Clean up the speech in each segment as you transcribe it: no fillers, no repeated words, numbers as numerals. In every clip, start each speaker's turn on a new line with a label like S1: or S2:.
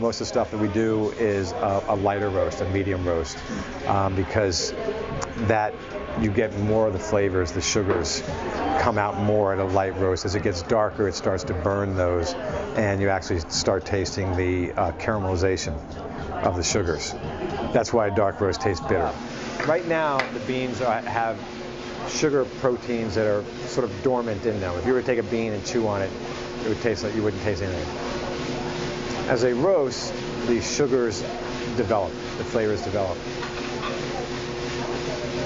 S1: Most of the stuff that we do is a lighter roast, a medium roast, because that you get more of the flavors, the sugars come out more at a light roast. As it gets darker, it starts to burn those, and you actually start tasting the caramelization of the sugars. That's why a dark roast tastes bitter. Right now, the beans have sugar proteins that are sort of dormant in them. If you were to take a bean and chew on it, it would taste like you wouldn't taste anything. As a roast, the sugars develop, the flavors develop.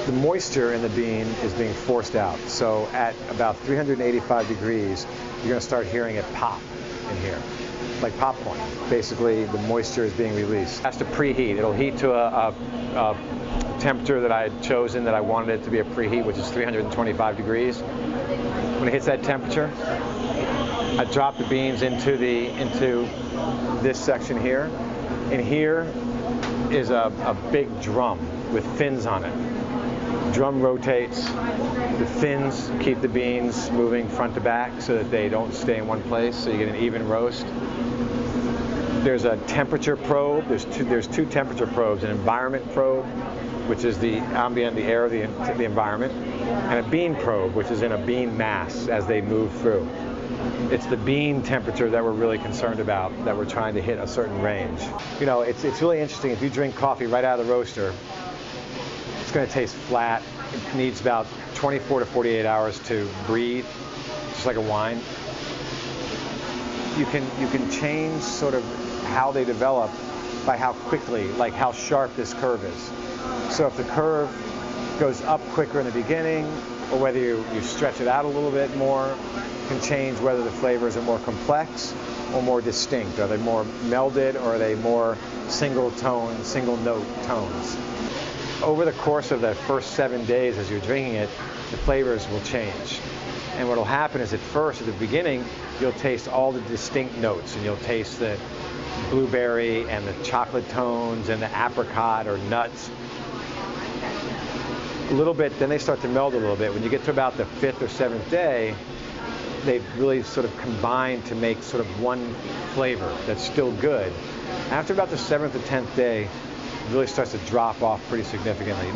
S1: The moisture in the bean is being forced out. So at about 385 degrees, you're going to start hearing it pop in here, like popcorn. Basically, the moisture is being released. It has to preheat. It'll heat to a temperature that I had chosen, that I wanted it to be a preheat, which is 325 degrees. When it hits that temperature, I drop the beans into this section here, and here is a big drum with fins on it. Drum rotates, the fins keep the beans moving front to back so that they don't stay in one place, so you get an even roast. There's a temperature probe. There's two temperature probes: an environment probe, which is the ambient, the air of the environment, and a bean probe, which is in a bean mass as they move through. It's the bean temperature that we're really concerned about, that we're trying to hit a certain range. You know, it's really interesting. If you drink coffee right out of the roaster, it's going to taste flat. It needs about 24 to 48 hours to breathe, just like a wine. You can change sort of how they develop by how quickly, like how sharp this curve is. So if the curve goes up quicker in the beginning, or whether you stretch it out a little bit more, can change whether the flavors are more complex or more distinct. Are they more melded, or are they more single tone, single note tones? Over the course of the first 7 days as you're drinking it, the flavors will change. And what will happen is, at the beginning, you'll taste all the distinct notes, and you'll taste the blueberry and the chocolate tones and the apricot or nuts. A little bit, then they start to meld a little bit. When you get to about the 5th or 7th day, they really sort of combine to make sort of one flavor that's still good. After about the 7th or 10th day, it really starts to drop off pretty significantly.